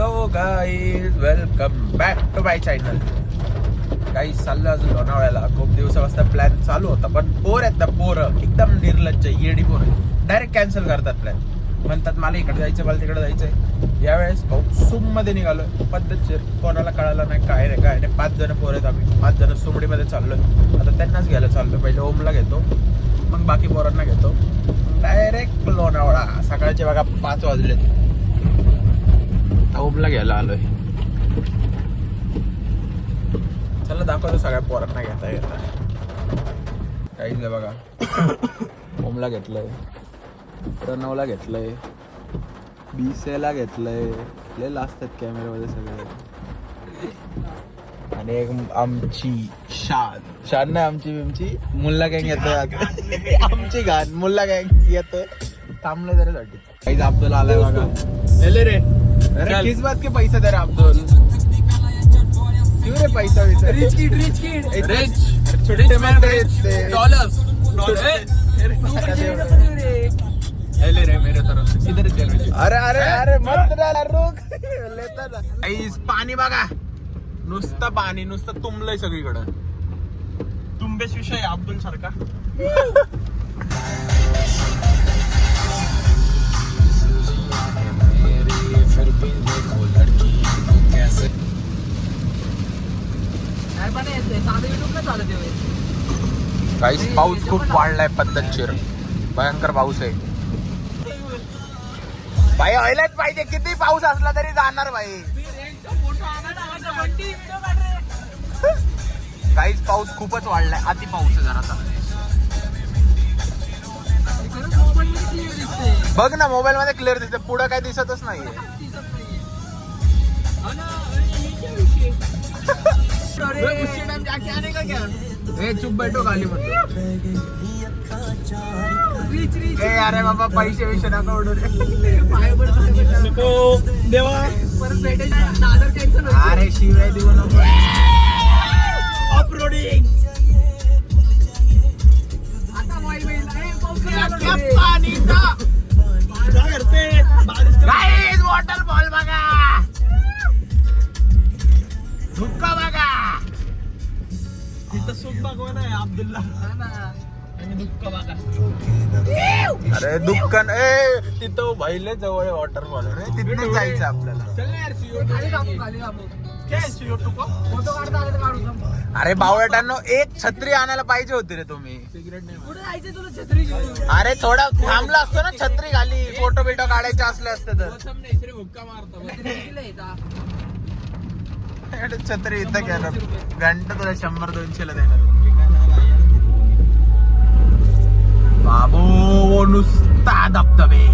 Hello guys, welcome back to my channel. काही चाललं अजून लोणावळ्याला. खूप दिवसापासून प्लॅन चालू होता, पण पोर आहेत ना, पोरं एकदम निर्लज्ज येडी पोरं डायरेक्ट कॅन्सल करतात प्लॅन. म्हणतात मला इकडे जायचं, मला तिकडे जायचंय. यावेळेस भाऊ सुममध्ये निघालो, पद्धतशीर, कोणाला कळालं नाही काय नाही. 5 जण पोर आहेत आम्ही, 5 जण सुमडीमध्ये चाललोय. आता त्यांनाच घ्यायला चाललो. पहिले ओमला घेतो, मग बाकी पोरांना घेतो, डायरेक्ट लोणावळा. सकाळचे बघा 5 वाजलेत. ओमला घ्यायला आलोय. चला दाखवतो सगळ्या पोरांना घेता काहीच बघा. ओमला घेतलंय, प्रणवला घेतलंय, बीसेला घेतलंय. लय लाजतात कॅमेऱ्यामध्ये सगळे. आणि एक आमची शान नाही, आमची मुल्ला गँग येतोय. आमची घाण मुल्ला गँग येतोय. थांबलं त्याच्यासाठी. काहीच अब्दुल आलाय बघा. रे अरे किस बात के पैसे दे रहा अब्दुल? क्यों रे पैसा वैसा? रिच किड छोटे मोठे डॉलर्स. ले रे मेरे तरफ से इधर चल. अरे मत रोक. लेता ना. पाणी बघा, नुसतं पाणी, नुसतं तुंबलंय सगळीकडं. तुंबेच विषय अब्दुल सारखा. काहीच पाऊस खूप वाढलाय पद्धतशीर, भयंकर पाऊस आहे भाई. व्हायलाच पाहिजे, किती पाऊस असला तरी जाणार भाई. काहीच पाऊस खूपच वाढलाय, अति पाऊस आहे जरासा. बघ ना मोबाईल मध्ये क्लिअर दिसते, पुढं काही दिसतच नाहीये. चुप बैठो खाली म्हणतो. अरे बाबा पैसे विषय नका उडू रे. देवा अरे शिवाय देऊ नको. अपलोडिंग वॉटरफॉल बघा, धुक्का बघा. तिथं सुख भगवान आहे अब्दुल्ला. अरे दुकान तिथं भाईले जवळ वॉटरफॉल रे, तिथून जायचं आपल्याला. अरे बावळटांनो, एक छत्री आणायला पाहिजे होती रे तुम्ही. अरे थोडा थांबला असतो ना छत्री खाली, फोटो बिटो काढायचे असले असते तर. छत्री इथं केलं घंटा तुला 100-200 ला देणार बाबू. नुसता धबधबे.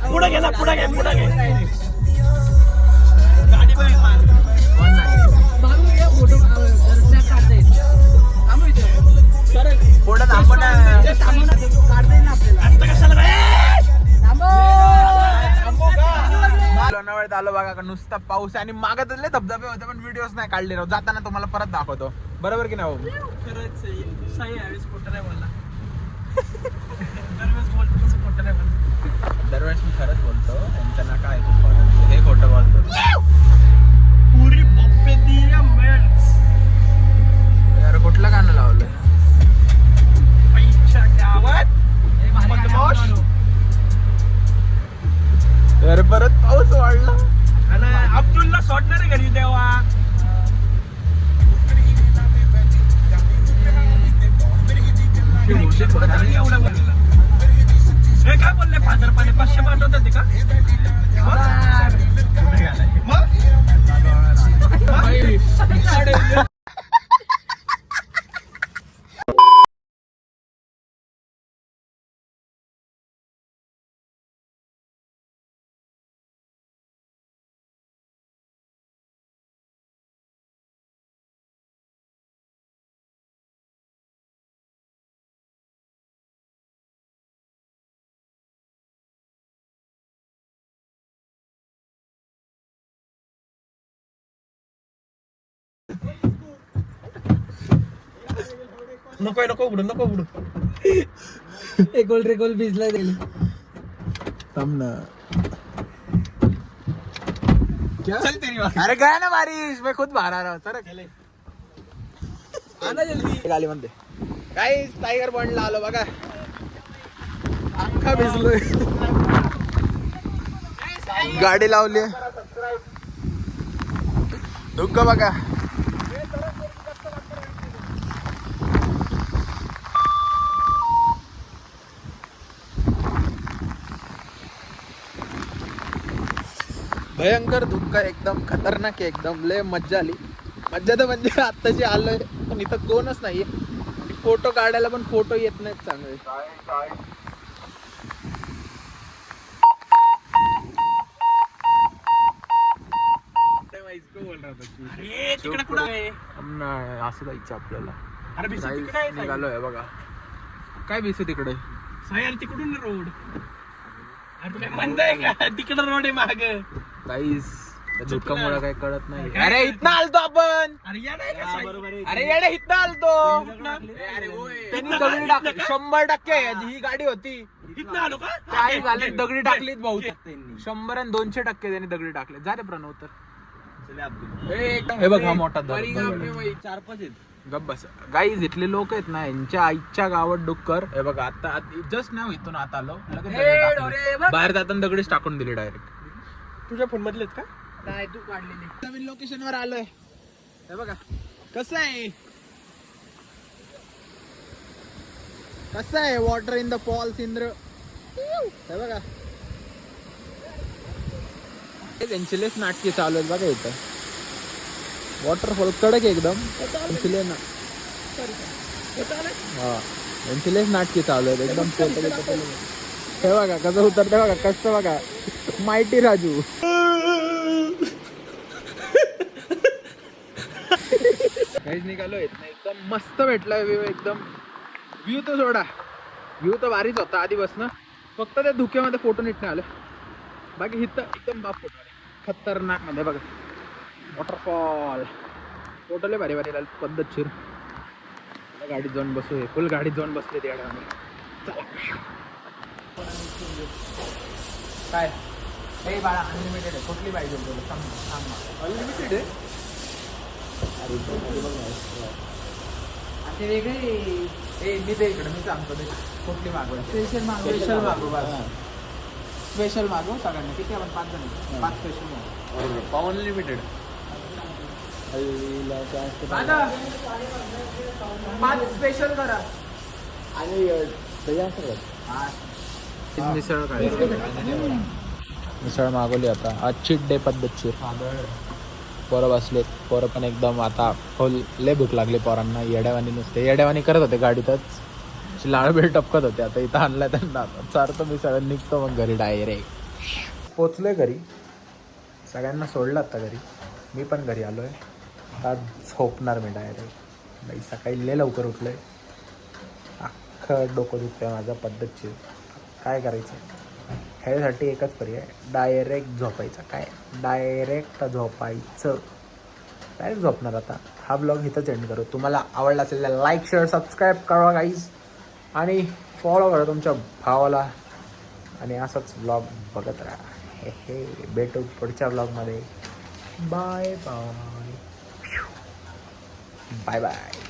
पुढे घे. पुढे लोणावळ्यात आलो बघा, नुसता पाऊस आणि मागत धबधबे होते, पण व्हिडिओज नाही काढले राहू. जाताना तुम्हाला परत दाखवतो, बरोबर की नाही? खरंच सही आहे, खोटं नाही बोलला. दरवेळेस मी खरंच बोलतो. त्यांचं ना काय हे खोटं बोलतो. यार कुठलं गाणं लावलं? अरे परत पाऊस वाढला. अब्दुलला सोडणार घरी तेव्हा. हे काय बोलले, 500 पाठवतात का? नको नको उघडू नको उघडू. एकोल रेकोल भिजला गेली. थांब ना. चल तेरी बात. अरे गया ना बारिश, मैं खुद बाहर आ रहा हूँ. सर आना जल्दी. गाली म्हणते काही टायगर पॉइंटला आलो बघा. अख्खा भिजलोय. गाडी लावली. धुक्क बघा. भयंकर धुक्क एकदम खतरनाक आहे एकदम. लय मज्जा आली. मज्जा तर म्हणजे आत्ताची आलोय पण इथं कोणच नाहीये. फोटो काढायला पण फोटो येत नाहीत चांगले. अरे तिकडे कुठं आहे? असं जायचं आपल्याला. अरे भिसी Guys, तिकडे आहे. निघालोय बघा. काय भिसे तिकडे. सायर तिकडून रोड. अरे तुला म्हणताय का तिकडं रोड आहे माग. काहीच धुक्कामुळे काही कळत नाही. अरे इथनं आलतो आपण. अरे या नाही का साई? अरे येडे इथनं आलतो. अरे होय. त्यांनी दगडी टाकली 100%. ही गाडी होती. इथनं आलो का? काही झाले दगडी टाकलीत बहुत. 100 आणि 200% त्यांनी दगडी टाकले. जा रे प्रणव तर. हे बघ हा मोठा दगड. 4-5 आहेत. गप बस. गाईज इथले लोक आहेत ना यांच्या आईच्या गावात डुक्कर. हे बघा आता जस्ट नाही इथून आता आलो लगेच दगड टाकले. बाहेर जाताना दगडीच टाकून दिली डायरेक्ट. तुझ्या फोन मधलेत का? नाही तू काढलेली. नवीन लोकेशन वर आलोय. हे बघा कसं आहे. कसं आहे water in the falls Indra. हे बघा त्यांची लेस नाटकी चालू आहेत बघा इथं. वॉटरफॉल कडक एकदम. त्यांची लेस हा त्यांची लेस नाटकी चालू आहेत एकदम. हे बघा कसं उतरते बघा. कसं बघा माहिती राजू. काहीच निघालो येत नाही. एकदम मस्त भेटलाय व्ह्यू. एकदम व्ह्यू तर सोडा. व्ह्यू तर भारीच होता आधी बसणं. फक्त त्या धुक्यामध्ये फोटो नीट नाही आले. बाकी इथं एकदम बाप फोटो खतरनाक मध्ये बघा. वॉटरफॉल फोटो लय भारी भारी पद्धतशीर. गाडीत जाऊन बसू. हे फुल गाडीत जाऊन बसले त्या काय. हे बाळा अनलिमिटेड आहे. कुठली पाहिजे तुला सांग. अनलिमिटेड आहे. ते वेगळे ए मी ते इकडे मी सांगतो ते कुठली मागव. स्पेशल मागव. स्पेशल मागव. स्पेशल मागव सगळ्यांना. किती आपण 5 जण. 5 स्पेशल मागव. अनलिमिटेड. 5 स्पेशल करा. आणि मिसळ काय मिसळ मागवली आता. आज चीट डे पद्धतशीर. पोरं बसलेत. पोरं पण एकदम आता फुल. लय भूक लागली पोरांना. येड्यावानी नुसते येड्यावानी करत होते गाडीतच. लाळबेळ टपकत होते. आता इथं आणलाय त्यांना. चारतो मी सगळं निघतो मग घरी डायरेक्ट. पोचलोय घरी. सगळ्यांना सोडलं आता घरी. मी पण घरी आलोय. आता झोपणार मी डायरेक्ट. बाई सकाळी लय लवकर उठलोय. अख्खं डोकं दुखतंय माझं पद्धतशीर. काय करायचं. ह्यासाठी एकच पर्याय. डायरेक्ट झोपायचं. काय डायरेक्ट झोपायचं. डायरेक्ट झोपणार आता. हा ब्लॉग इथंच एंड करू. तुम्हाला आवडला असेल लाईक शेअर सबस्क्राईब करा गाईज. आणि फॉलो करा तुमच्या भावाला. आणि असंच ब्लॉग बघत राहा. हे भेटू पुढच्या ब्लॉगमध्ये. Bye bye. Bye bye.